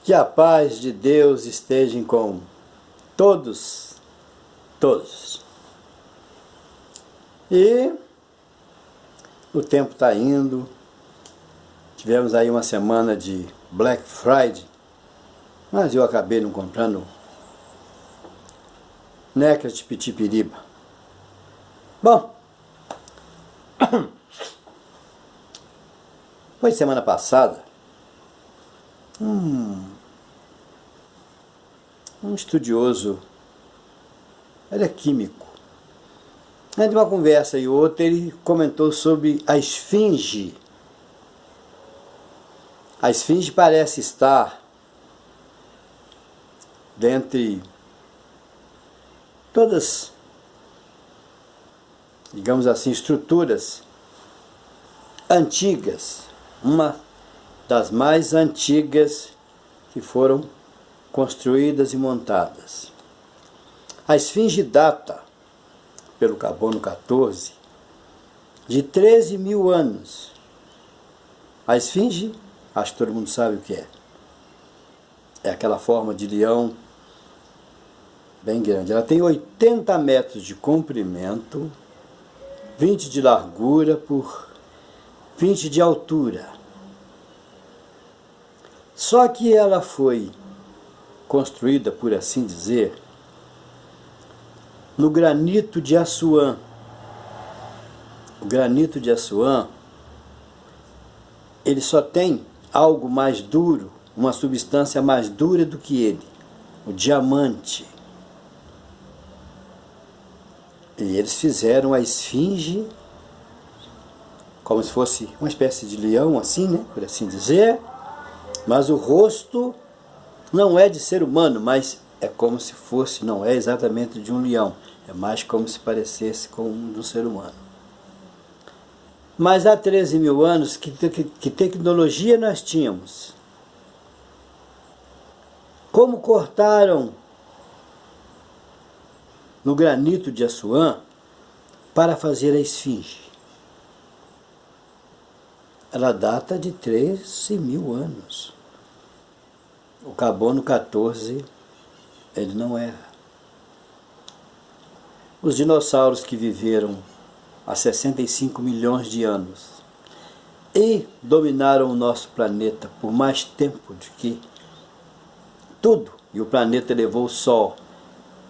Que a paz de Deus esteja com todos, todos. E o tempo está indo. Tivemos aí uma semana de Black Friday, mas eu acabei não comprando necas de pitipiriba. Bom, foi semana passada, um estudioso, ele é químico, entre uma conversa e outra ele comentou sobre a esfinge. A esfinge parece estar dentre todas, digamos assim, estruturas antigas, uma das mais antigas que foram construídas e montadas. A esfinge data, pelo carbono 14, de 13 mil anos. A esfinge, acho que todo mundo sabe o que é. É aquela forma de leão bem grande. Ela tem 80 metros de comprimento, 20 de largura por 20 de altura. Só que ela foi construída, por assim dizer, no granito de Assuã. O granito de Assuã, ele só tem algo mais duro, uma substância mais dura do que ele, o diamante. E eles fizeram a esfinge como se fosse uma espécie de leão, assim, né, por assim dizer, mas o rosto não é de ser humano, mas é como se fosse, não é exatamente de um leão, é mais como se parecesse com um do ser humano. Mas há 13 mil anos, que tecnologia nós tínhamos? Como cortaram no granito de Assuã para fazer a esfinge? Ela data de 13 mil anos. O carbono 14, ele não erra. Os dinossauros que viveram há 65 milhões de anos e dominaram o nosso planeta por mais tempo do que tudo, e o planeta levou o Sol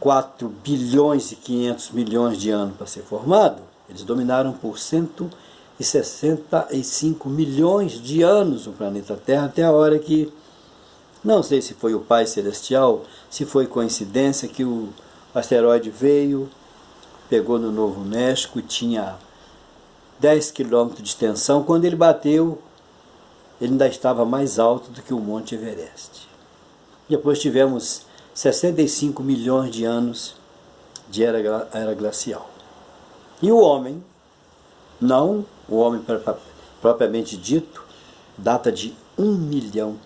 4 bilhões e 500 milhões de anos para ser formado, eles dominaram por 165 milhões de anos o planeta Terra, até a hora que, não sei se foi o Pai Celestial, se foi coincidência que o asteroide veio, pegou no Novo México, tinha 10 quilômetros de extensão. Quando ele bateu, ele ainda estava mais alto do que o Monte Everest. Depois tivemos 65 milhões de anos de era glacial. E o homem, não o homem propriamente dito, data de 1 milhão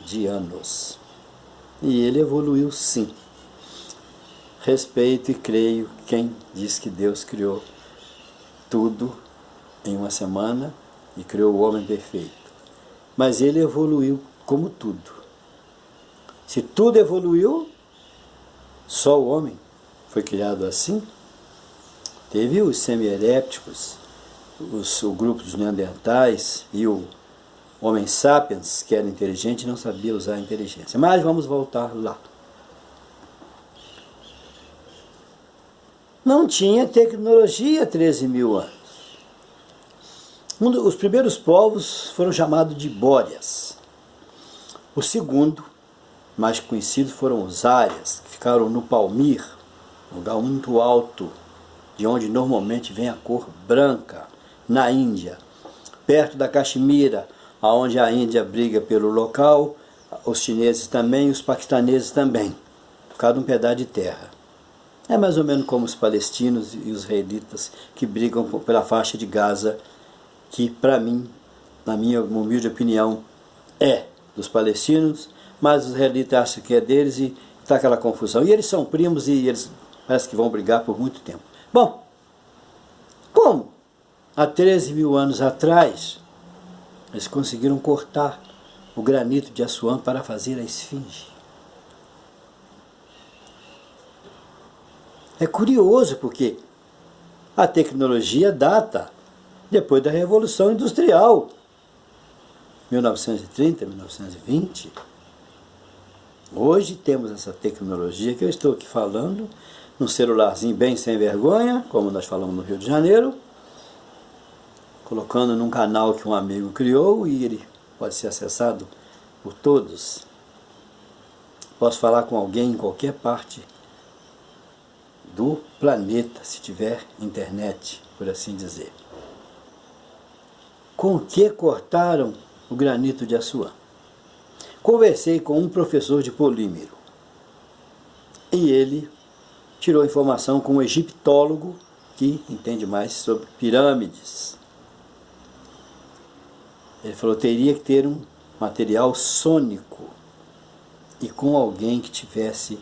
de anos. E ele evoluiu sim. Respeito e creio quem diz que Deus criou tudo em uma semana e criou o homem perfeito. Mas ele evoluiu como tudo. Se tudo evoluiu, só o homem foi criado assim? Teve os semi-erépticos, o grupo dos neandertais e o homem sapiens, que era inteligente e não sabia usar a inteligência. Mas vamos voltar lá. Não tinha tecnologia há 13 mil anos. Os primeiros povos foram chamados de bóreas. O segundo, mais conhecido, foram os árias, que ficaram no Palmir, lugar muito alto, de onde normalmente vem a cor branca, na Índia. Perto da Caxemira, onde a Índia briga pelo local, os chineses também, os paquistaneses também, por causa de um pedaço de terra. É mais ou menos como os palestinos e os israelitas que brigam pela faixa de Gaza, que para mim, na minha humilde opinião, é dos palestinos, mas os israelitas acham que é deles e está aquela confusão. E eles são primos e eles parece que vão brigar por muito tempo. Bom, como há 13 mil anos atrás eles conseguiram cortar o granito de Assuã para fazer a esfinge. É curioso porque a tecnologia data depois da Revolução Industrial, 1930, 1920. Hoje temos essa tecnologia que eu estou aqui falando, num celularzinho bem sem vergonha, como nós falamos no Rio de Janeiro, colocando num canal que um amigo criou e ele pode ser acessado por todos. Posso falar com alguém em qualquer parte do planeta, se tiver internet, por assim dizer. Com que cortaram o granito de Assuã? Conversei com um professor de polímero e ele tirou informação com um egiptólogo que entende mais sobre pirâmides. Ele falou que teria que ter um material sônico e com alguém que tivesse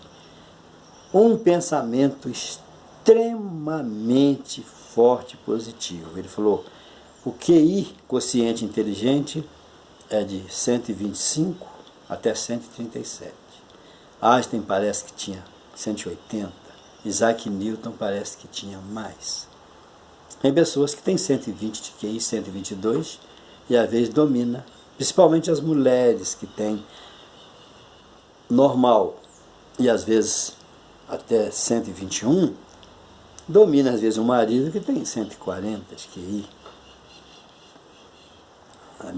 um pensamento extremamente forte e positivo. Ele falou, o QI, quociente inteligente, é de 125 até 137. Einstein parece que tinha 180. Isaac Newton parece que tinha mais. Tem pessoas que têm 120 de QI, 122, e às vezes domina, principalmente as mulheres que têm normal e às vezes até 121, domina às vezes um marido que tem 140 de QI. A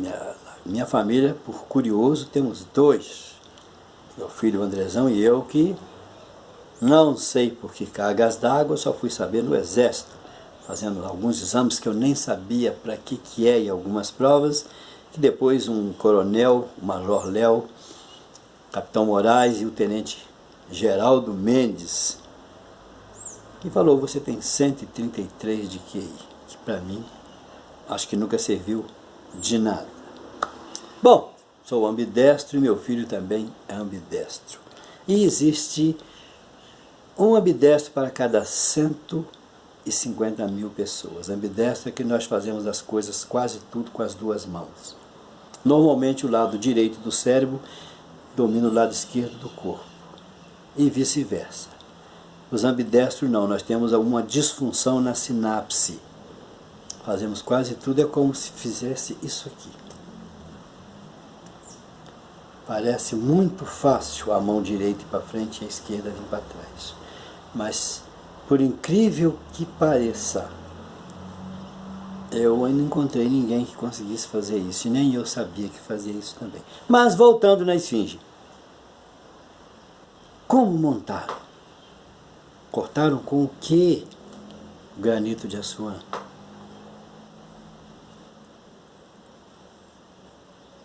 minha família, por curioso, temos dois, meu filho Andrezão e eu, que não sei por que cargas d'água, só fui saber no Exército, fazendo alguns exames que eu nem sabia para que é e algumas provas, que depois um coronel, o Major Léo, Capitão Moraes e o Tenente Geraldo Mendes, que falou, você tem 133 de QI, que para mim, acho que nunca serviu de nada. Bom, sou ambidestro e meu filho também é ambidestro. E existe um ambidestro para cada 150 mil pessoas. Ambidestro é que nós fazemos as coisas quase tudo com as duas mãos. Normalmente o lado direito do cérebro domina o lado esquerdo do corpo. E vice-versa. Os ambidestros não, nós temos alguma disfunção na sinapse. Fazemos quase tudo, é como se fizesse isso aqui. Parece muito fácil a mão direita ir para frente e a esquerda vir para trás. Mas, por incrível que pareça, eu ainda não encontrei ninguém que conseguisse fazer isso. E nem eu sabia que fazia isso também. Mas, voltando na esfinge. Como montaram? Cortaram com o quê? O granito de Assuã.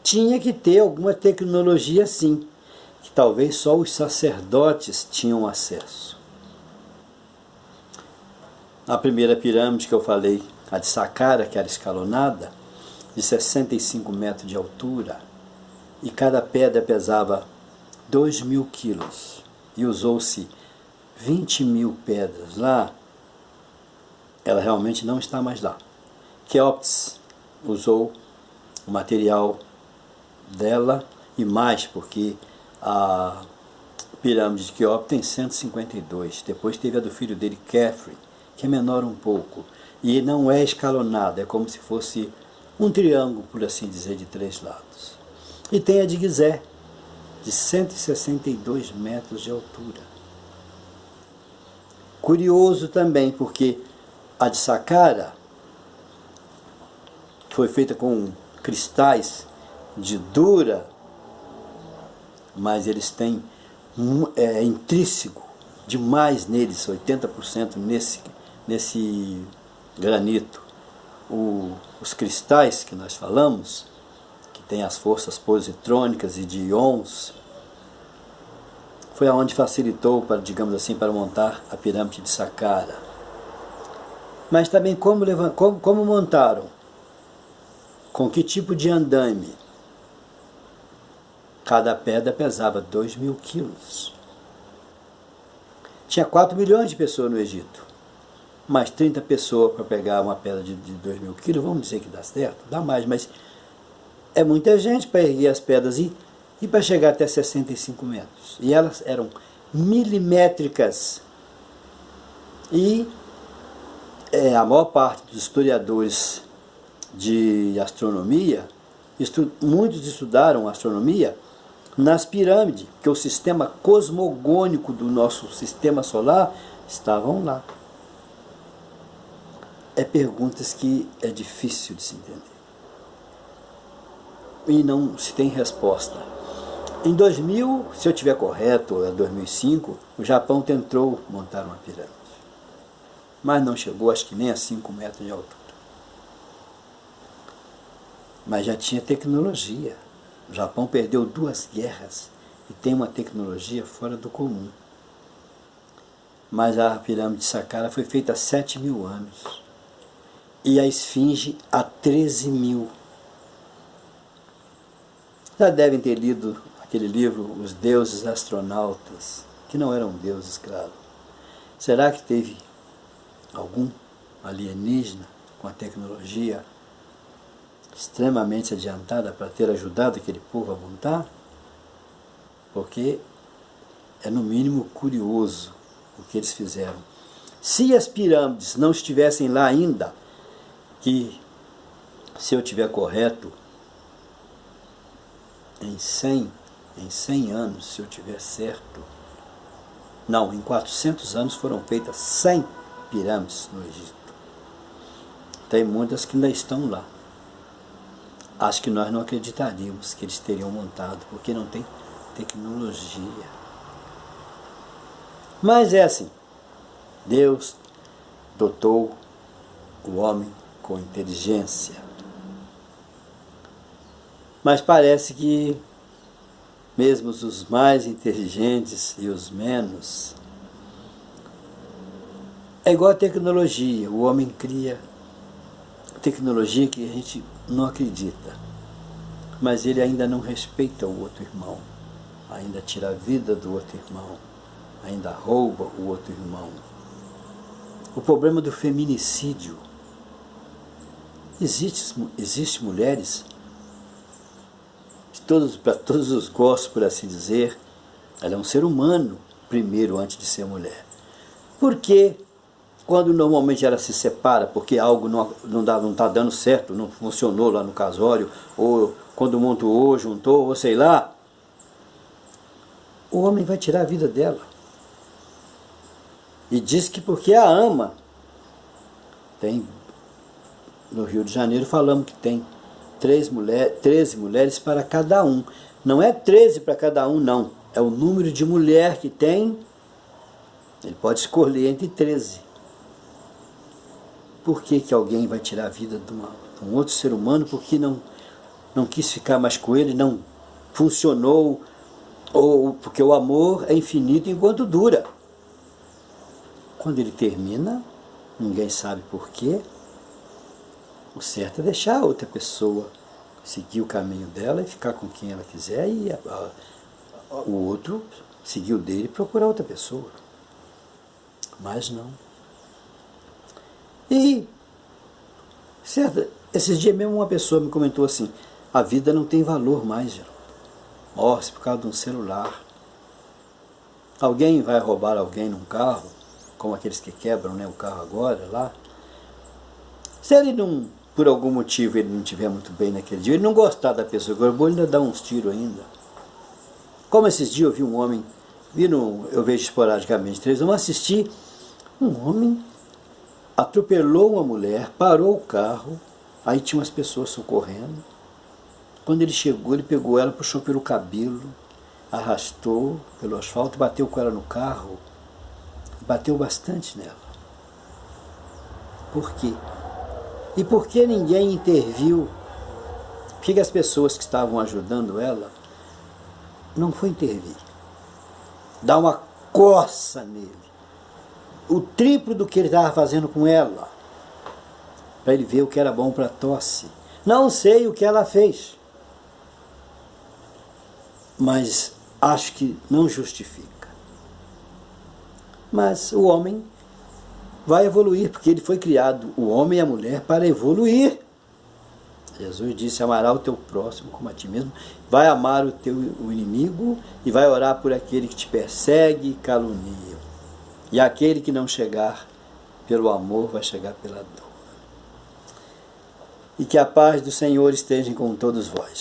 Tinha que ter alguma tecnologia sim, que talvez só os sacerdotes tinham acesso. A primeira pirâmide que eu falei, a de Saqqara, que era escalonada, de 65 metros de altura, e cada pedra pesava 2.000 quilos, e usou-se 20.000 pedras lá, ela realmente não está mais lá. Quéops usou o material dela e mais, porque a pirâmide de Quéops tem 152. Depois teve a do filho dele, Khafre, que é menor um pouco. E não é escalonada, é como se fosse um triângulo, por assim dizer, de 3 lados. E tem a de Gizé, de 162 metros de altura. Curioso também, porque a de Saqqara foi feita com cristais de dura, mas eles têm intrínseco demais neles, 80% nesse granito. Os cristais que nós falamos, que tem as forças positrônicas e de íons, foi aonde facilitou, para, digamos assim, para montar a pirâmide de Saqqara. Mas também como montaram? Com que tipo de andaime? Cada pedra pesava 2.000 quilos. Tinha 4 milhões de pessoas no Egito. Mais 30 pessoas para pegar uma pedra de 2.000 quilos, vamos dizer que dá certo, dá mais, mas é muita gente para erguer as pedras e para chegar até 65 metros. E elas eram milimétricas. E a maior parte dos historiadores de astronomia, muitos estudaram astronomia nas pirâmides, que o sistema cosmogônico do nosso sistema solar estavam lá. É perguntas que é difícil de se entender. E não se tem resposta. Em 2000, se eu estiver correto, ou em 2005, o Japão tentou montar uma pirâmide. Mas não chegou, acho que nem a 5 metros de altura. Mas já tinha tecnologia. O Japão perdeu 2 guerras e tem uma tecnologia fora do comum. Mas a pirâmide de Saqqara foi feita há 7.000 anos. E a esfinge há 13.000. Já devem ter lido aquele livro, Os Deuses Astronautas, que não eram deuses, claro. Será que teve algum alienígena com a tecnologia extremamente adiantada para ter ajudado aquele povo a montar? Porque é no mínimo curioso o que eles fizeram. Se as pirâmides não estivessem lá ainda, que, se eu estiver correto, em 100 anos, se eu estiver certo, não, em 400 anos foram feitas 100 pirâmides no Egito. Tem muitas que ainda estão lá. Acho que nós não acreditaríamos que eles teriam montado, porque não tem tecnologia. Mas é assim, Deus dotou o homem com inteligência. Mas parece que mesmo os mais inteligentes e os menos, é igual a tecnologia. O homem cria tecnologia que a gente não acredita, mas ele ainda não respeita o outro irmão, ainda tira a vida do outro irmão, ainda rouba o outro irmão. O problema do feminicídio. Existe mulheres para todos os gostos, por assim dizer. Ela é um ser humano primeiro, antes de ser mulher. Por que quando normalmente ela se separa porque algo não está dando certo, não funcionou lá no casório, ou quando montou, juntou, ou sei lá, o homem vai tirar a vida dela. E diz que porque a ama. No Rio de Janeiro falamos que tem 13 mulheres para cada um. Não é 13 para cada um, não. É o número de mulher que tem. Ele pode escolher entre 13. Por que alguém vai tirar a vida de um outro ser humano porque não quis ficar mais com ele, não funcionou, ou porque o amor é infinito enquanto dura. Quando ele termina, ninguém sabe por quê. O certo é deixar a outra pessoa seguir o caminho dela e ficar com quem ela quiser, e o outro seguir o dele e procurar outra pessoa. Mas não. E, certo, esses dias mesmo uma pessoa me comentou assim: a vida não tem valor mais, Geraldo. Morre por causa de um celular. Alguém vai roubar alguém num carro, como aqueles que quebram, né, o carro agora, lá. Se ele não, por algum motivo, ele não estiver muito bem naquele dia, ele não gostar da pessoa que roubou, ele ainda dá uns tiros ainda. Como esses dias eu vi um homem, eu vejo esporadicamente 3, eu assisti, um homem atropelou uma mulher, parou o carro, aí tinha umas pessoas socorrendo. Quando ele chegou, ele pegou ela, puxou pelo cabelo, arrastou pelo asfalto, bateu com ela no carro, bateu bastante nela. Por quê? E por que ninguém interviu? Por que as pessoas que estavam ajudando ela não foi intervir? Dar uma coça nele, o triplo do que ele estava fazendo com ela, para ele ver o que era bom para a tosse. Não sei o que ela fez, mas acho que não justifica. Mas o homem vai evoluir, porque ele foi criado, o homem e a mulher, para evoluir. Jesus disse, amará o teu próximo como a ti mesmo, vai amar o inimigo e vai orar por aquele que te persegue e calunia. E aquele que não chegar pelo amor vai chegar pela dor. E que a paz do Senhor esteja com todos vós.